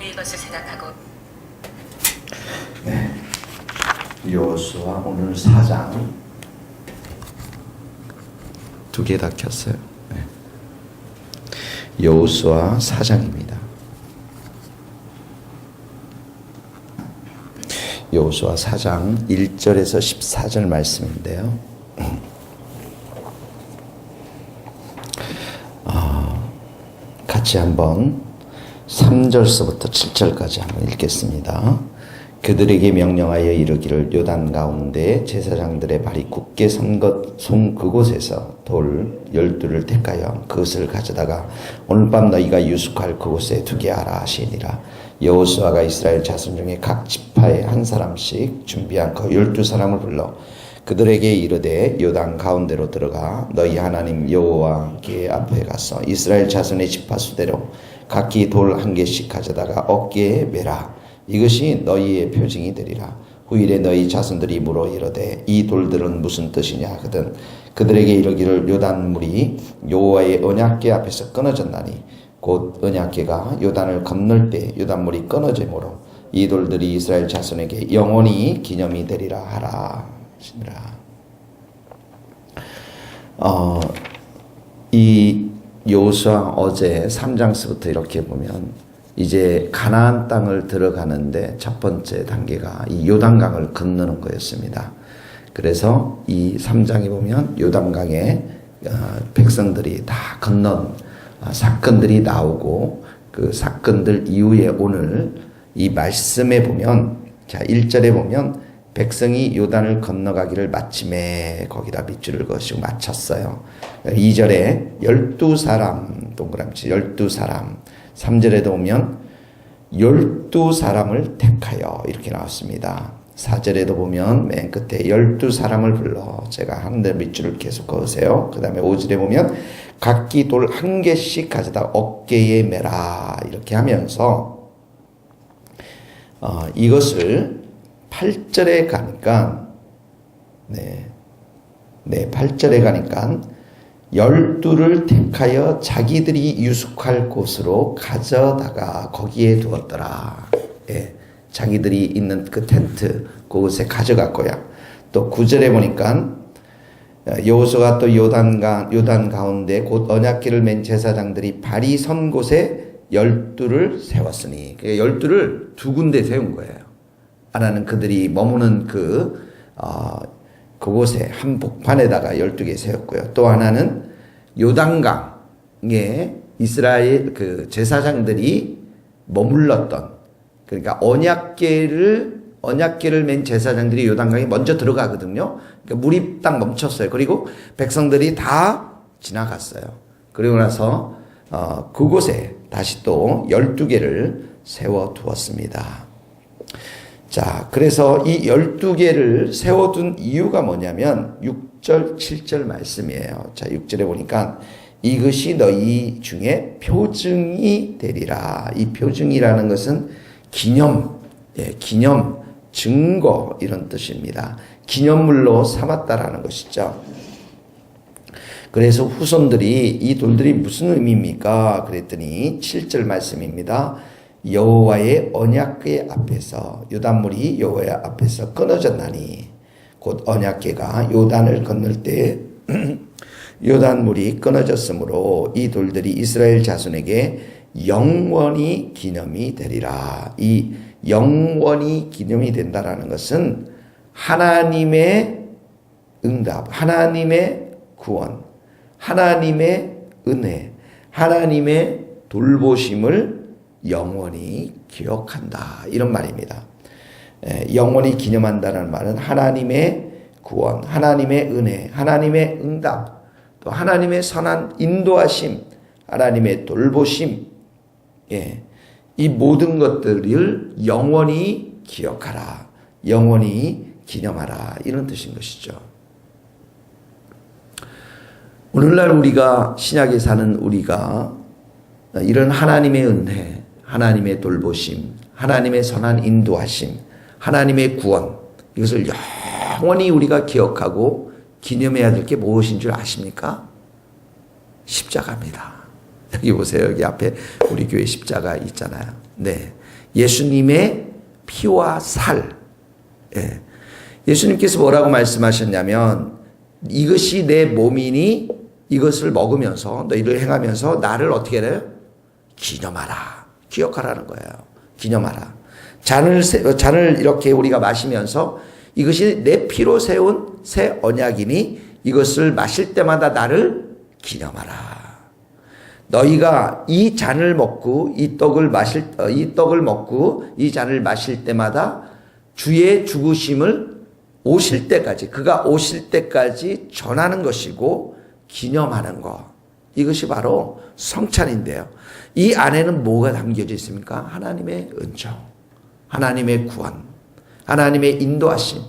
내일 것을 생각하고. 네. 여호수아 오늘 4장 두 개 다 켰어요. 네. 여호수아 4장입니다. 여호수아 4장 1절에서 14절 말씀인데요. 같이 한번 3절서부터 7절까지 한번 읽겠습니다. 그들에게 명령하여 이르기를 요단 가운데 제사장들의 발이 굳게 선 그곳에서 돌 12를 택하여 그것을 가져다가 오늘 밤 너희가 유숙할 그곳에 두게 하라 하시니라. 여호수아가 이스라엘 자손 중에 각 지파에 한 사람씩 준비한 그 12사람을 불러 그들에게 이르되 요단 가운데로 들어가 너희 하나님 여호와께 앞에 가서 이스라엘 자손의 지파 수대로 각기 돌 한 개씩 가져다가 어깨에 매라. 이것이 너희의 표징이 되리라. 후일에 너희 자손들이 물어 이르되 이 돌들은 무슨 뜻이냐 하거든 그들에게 이르기를 요단물이 여호와의 언약궤 앞에서 끊어졌나니 곧 언약궤가 요단을 건널 때 요단물이 끊어지므로 이 돌들이 이스라엘 자손에게 영원히 기념이 되리라 하라 하시니라. 이 여호수아 어제 3장서부터 이렇게 보면 이제 가나안 땅을 들어가는데 첫 번째 단계가 이 요단강을 건너는 거였습니다. 그래서 이 3장에 보면 요단강에 백성들이 다 건넌 사건들이 나오고 그 사건들 이후에 오늘 이 말씀에 보면 자 1절에 보면 백성이 요단을 건너가기를 마침에 거기다 밑줄을 그으시고 마쳤어요. 2절에 12사람 동그라미 12사람 3절에도 보면 12사람을 택하여 이렇게 나왔습니다. 4절에도 보면 맨 끝에 12사람을 불러 제가 하는데 밑줄을 계속 그으세요. 그 다음에 5절에 보면 각기 돌 한 개씩 가져다 어깨에 매라 이렇게 하면서 이것을 8절에 가니까 8절에 가니까 12를 택하여 자기들이 유숙할 곳으로 가져다가 거기에 두었더라. 예, 자기들이 있는 그 텐트 그곳에 가져갔고요. 또 9절에 보니까 여호수아가 또 요단 가운데 곧 언약궤를 맨 제사장들이 발이 선 곳에 12를 세웠으니 12를 두 군데 세운 거예요. 하나는 그들이 머무는 그곳에 한 복판에다가 12개 세웠고요. 또 하나는 요단강에 이스라엘 그 제사장들이 머물렀던 그러니까 언약궤를 맨 제사장들이 요단강에 먼저 들어가거든요. 그러니까 물이 딱 멈췄어요. 그리고 백성들이 다 지나갔어요. 그리고 나서 그곳에 다시 또 12개를 세워두었습니다. 자, 그래서 이 12개를 세워둔 이유가 뭐냐면 6절, 7절 말씀이에요. 자, 6절에 보니까 이것이 너희 중에 표징이 되리라. 이 표징이라는 것은 기념, 기념, 증거 이런 뜻입니다. 기념물로 삼았다라는 것이죠. 그래서 후손들이 이 돌들이 무슨 의미입니까? 그랬더니 7절 말씀입니다. 여호와의 언약궤 앞에서 요단물이 여호와의 앞에서 끊어졌나니 곧 언약궤가 요단을 건널 때 요단물이 끊어졌으므로 이 돌들이 이스라엘 자손에게 영원히 기념이 되리라. 이 영원히 기념이 된다라는 것은 하나님의 응답, 하나님의 구원, 하나님의 은혜, 하나님의 돌보심을 영원히 기억한다 이런 말입니다. 영원히 기념한다는 말은 하나님의 구원, 하나님의 은혜, 하나님의 응답, 또 하나님의 선한 인도하심, 하나님의 돌보심, 이 모든 것들을 영원히 기억하라, 영원히 기념하라 이런 뜻인 것이죠. 오늘날 우리가 신약에 사는 우리가 이런 하나님의 은혜, 하나님의 돌보심, 하나님의 선한 인도하심, 하나님의 구원 이것을 영원히 우리가 기억하고 기념해야 될 게 무엇인 줄 아십니까? 십자가입니다. 여기 보세요. 여기 앞에 우리 교회 십자가 있잖아요. 네. 예수님의 피와 살. 예. 예수님께서 뭐라고 말씀하셨냐면 이것이 내 몸이니 이것을 먹으면서 너희를 행하면서 나를 어떻게 해요? 기념하라. 기억하라는 거예요. 기념하라. 잔을 이렇게 우리가 마시면서 이것이 내 피로 세운 새 언약이니 이것을 마실 때마다 나를 기념하라. 너희가 이 잔을 먹고 이 떡을 먹고 이 잔을 마실 때마다 주의 죽으심을 오실 때까지, 그가 오실 때까지 전하는 것이고 기념하는 것. 이것이 바로 성찬인데요. 이 안에는 뭐가 담겨져 있습니까? 하나님의 은총, 하나님의 구원, 하나님의 인도하심,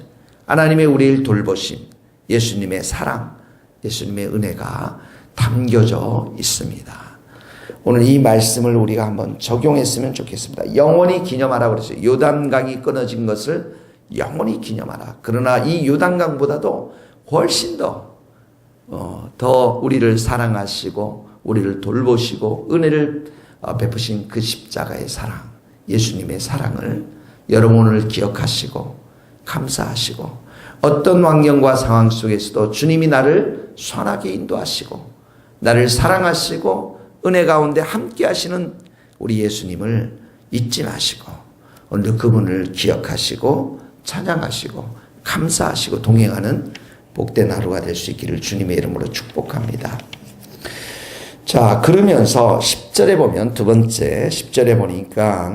하나님의 우리를 돌보심, 예수님의 사랑, 예수님의 은혜가 담겨져 있습니다. 오늘 이 말씀을 우리가 한번 적용했으면 좋겠습니다. 영원히 기념하라고 그랬어요. 요단강이 끊어진 것을 영원히 기념하라. 그러나 이 요단강보다도 훨씬 더 우리를 사랑하시고 우리를 돌보시고 은혜를 베푸신 그 십자가의 사랑, 예수님의 사랑을 여러분 오늘 기억하시고 감사하시고 어떤 환경과 상황 속에서도 주님이 나를 선하게 인도하시고 나를 사랑하시고 은혜 가운데 함께 하시는 우리 예수님을 잊지 마시고 오늘 그분을 기억하시고 찬양하시고 감사하시고 동행하는 복된 하루가 될 수 있기를 주님의 이름으로 축복합니다. 자, 그러면서 10절에 보면 두 번째 10절에 보니까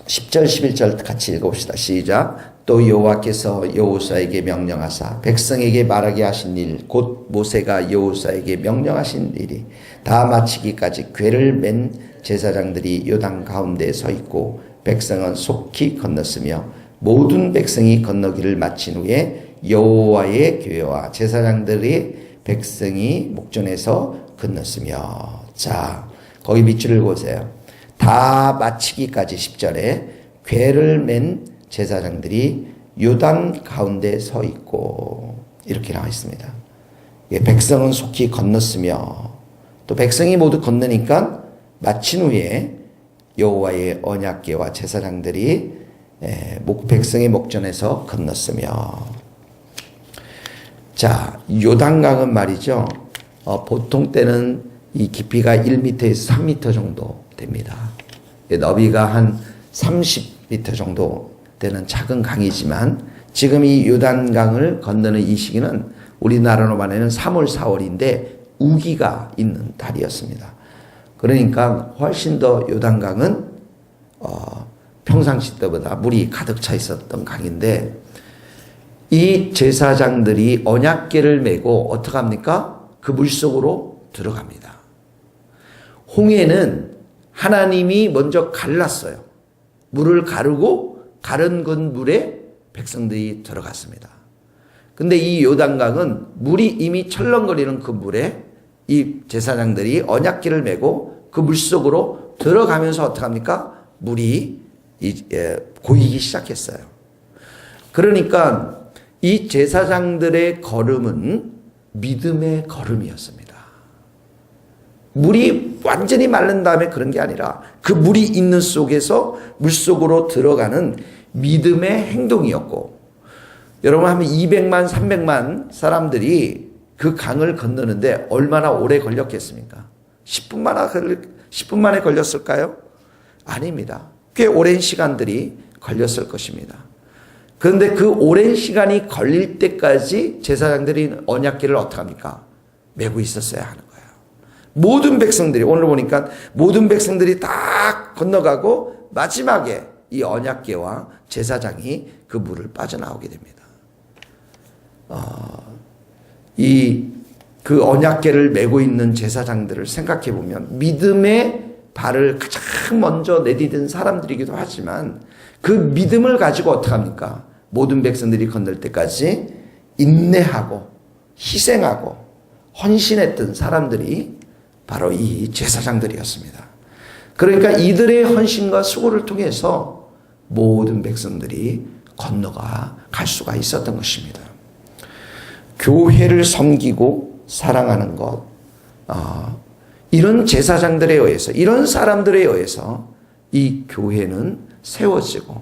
10절 11절 같이 읽어봅시다. 시작. 또 여호와께서 여호수아에게 명령하사 백성에게 말하게 하신 일 곧 모세가 여호수아에게 명령하신 일이 다 마치기까지 궤를 맨 제사장들이 요단 가운데 서 있고 백성은 속히 건넜으며 모든 백성이 건너기를 마친 후에 여호와의 교회와 제사장들이 백성이 목전에서 건넜으며. 자, 거기 밑줄을 보세요. 다 마치기까지 10절에 궤를 맨 제사장들이 요단 가운데 서 있고 이렇게 나와 있습니다. 백성은 속히 건넜으며 또 백성이 모두 건너니까 마친 후에 여호와의 언약궤와 제사장들이 백성의 목전에서 건넜으며. 자, 요단강은 말이죠. 보통 때는 이 깊이가 1m에서 3m 정도 됩니다. 너비가 한 30m 정도 되는 작은 강이지만 지금 이 요단강을 건너는 이 시기는 우리나라로 말하면 3월, 4월인데 우기가 있는 달이었습니다. 그러니까 훨씬 더 요단강은 평상시 때보다 물이 가득 차 있었던 강인데 이 제사장들이 언약궤를 메고 어떻게 합니까? 그 물속으로 들어갑니다. 홍해는 하나님이 먼저 갈랐어요. 물을 가르고 가른 그 물에 백성들이 들어갔습니다. 근데 이 요단강은 물이 이미 철렁거리는 그 물에 이 제사장들이 언약궤를 메고 그 물속으로 들어가면서 어떻게 합니까? 물이 고이기 시작했어요. 그러니까 이 제사장들의 걸음은 믿음의 걸음이었습니다. 물이 완전히 마른 다음에 그런 게 아니라 그 물이 있는 속에서 물속으로 들어가는 믿음의 행동이었고, 여러분 하면 200만 300만 사람들이 그 강을 건너는데 얼마나 오래 걸렸겠습니까? 10분 만에 걸렸을까요? 아닙니다. 꽤 오랜 시간들이 걸렸을 것입니다. 그런데 그 오랜 시간이 걸릴 때까지 제사장들이 언약궤를 어떻게 합니까? 메고 있었어야 하는 거예요. 모든 백성들이, 오늘 보니까 모든 백성들이 다 건너가고 마지막에 이 언약궤와 제사장이 그 물을 빠져나오게 됩니다. 그 언약궤를 메고 있는 제사장들을 생각해 보면 믿음의 발을 가장 먼저 내디딘 사람들이기도 하지만 그 믿음을 가지고 어떻게 합니까? 모든 백성들이 건널 때까지 인내하고 희생하고 헌신했던 사람들이 바로 이 제사장들이었습니다. 그러니까 이들의 헌신과 수고를 통해서 모든 백성들이 건너가 갈 수가 있었던 것입니다. 교회를 섬기고 사랑하는 것, 이런 제사장들에 의해서, 이런 사람들에 의해서 이 교회는 세워지고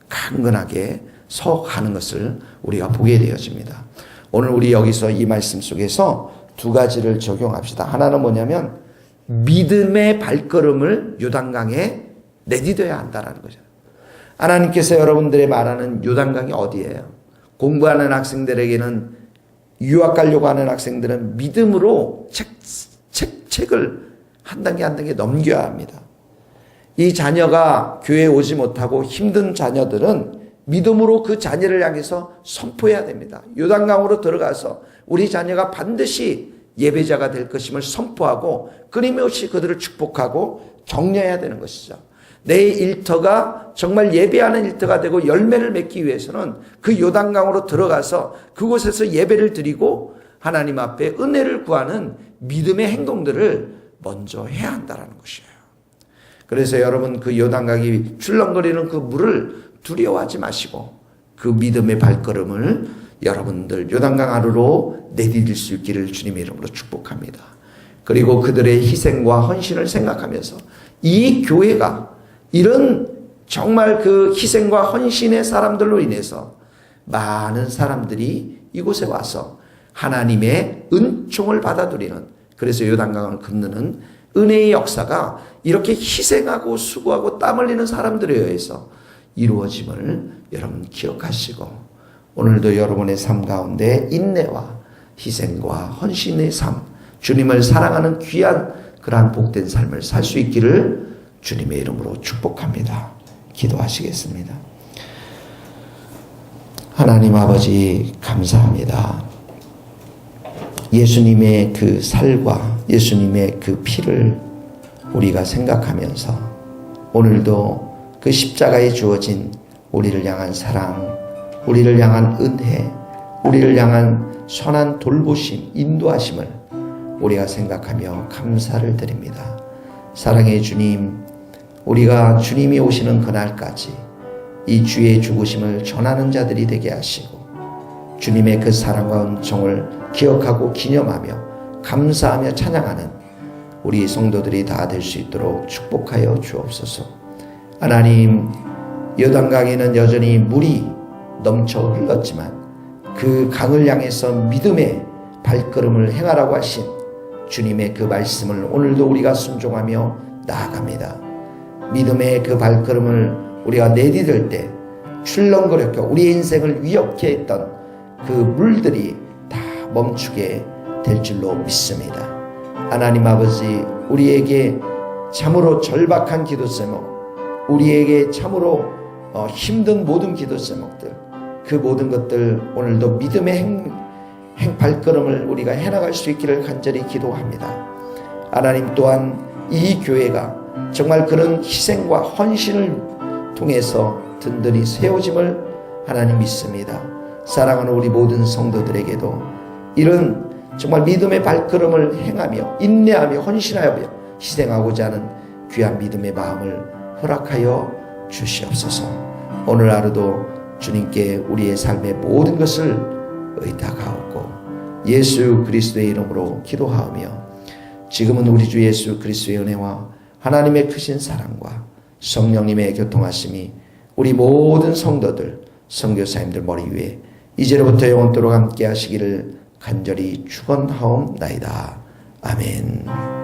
강건하게 서가는 것을 우리가 보게 되어집니다. 오늘 우리 여기서 이 말씀 속에서 두 가지를 적용합시다. 하나는 뭐냐면 믿음의 발걸음을 요단강에 내디뎌야 한다는 거죠. 하나님께서 여러분들의 말하는 요단강이 어디예요? 공부하는 학생들에게는, 유학 가려고 하는 학생들은 믿음으로 책을 한 단계 한 단계 넘겨야 합니다. 이 자녀가 교회에 오지 못하고 힘든 자녀들은 믿음으로 그 자녀를 향해서 선포해야 됩니다. 요단강으로 들어가서 우리 자녀가 반드시 예배자가 될 것임을 선포하고 끊임없이 그들을 축복하고 격려해야 되는 것이죠. 내 일터가 정말 예배하는 일터가 되고 열매를 맺기 위해서는 그 요단강으로 들어가서 그곳에서 예배를 드리고 하나님 앞에 은혜를 구하는 믿음의 행동들을 먼저 해야 한다는 것이에요. 그래서 여러분, 그 요단강이 출렁거리는 그 물을 두려워하지 마시고 그 믿음의 발걸음을 여러분들 요단강 아래로 내디딜 수 있기를 주님의 이름으로 축복합니다. 그리고 그들의 희생과 헌신을 생각하면서 이 교회가 이런 정말 그 희생과 헌신의 사람들로 인해서 많은 사람들이 이곳에 와서 하나님의 은총을 받아들이는, 그래서 요단강을 건너는 은혜의 역사가 이렇게 희생하고 수고하고 땀 흘리는 사람들에 의해서 이루어짐을 여러분 기억하시고, 오늘도 여러분의 삶 가운데 인내와 희생과 헌신의 삶, 주님을 사랑하는 귀한 그러한 복된 삶을 살 수 있기를 주님의 이름으로 축복합니다. 기도하시겠습니다. 하나님 아버지, 감사합니다. 예수님의 그 살과 예수님의 그 피를 우리가 생각하면서 오늘도 그 십자가에 주어진 우리를 향한 사랑, 우리를 향한 은혜, 우리를 향한 선한 돌보심, 인도하심을 우리가 생각하며 감사를 드립니다. 사랑의 주님, 우리가 주님이 오시는 그날까지 이 주의 죽으심을 전하는 자들이 되게 하시고 주님의 그 사랑과 은총을 기억하고 기념하며 감사하며 찬양하는 우리 성도들이 다 될 수 있도록 축복하여 주옵소서. 하나님, 요단강에는 여전히 물이 넘쳐 흘렀지만 그 강을 향해서 믿음의 발걸음을 행하라고 하신 주님의 그 말씀을 오늘도 우리가 순종하며 나아갑니다. 믿음의 그 발걸음을 우리가 내디딜 때 출렁거렸고 우리의 인생을 위협케 했던 그 물들이 다 멈추게 될 줄로 믿습니다. 하나님 아버지, 우리에게 참으로 절박한 기도 제목, 우리에게 참으로 힘든 모든 기도 제목들, 그 모든 것들 오늘도 믿음의 발걸음을 우리가 해나갈 수 있기를 간절히 기도합니다. 하나님 또한 이 교회가 정말 그런 희생과 헌신을 통해서 든든히 세워짐을 하나님 믿습니다. 사랑하는 우리 모든 성도들에게도 이런 정말 믿음의 발걸음을 행하며 인내하며 헌신하여 희생하고자 하는 귀한 믿음의 마음을 허락하여 주시옵소서. 오늘 하루도 주님께 우리의 삶의 모든 것을 의탁하옵고 예수 그리스도의 이름으로 기도하오며 지금은 우리 주 예수 그리스도의 은혜와 하나님의 크신 사랑과 성령님의 교통하심이 우리 모든 성도들, 선교사님들 머리 위에 이제로부터 영원토록 함께 하시기를 간절히 축원하옵나이다. 아멘.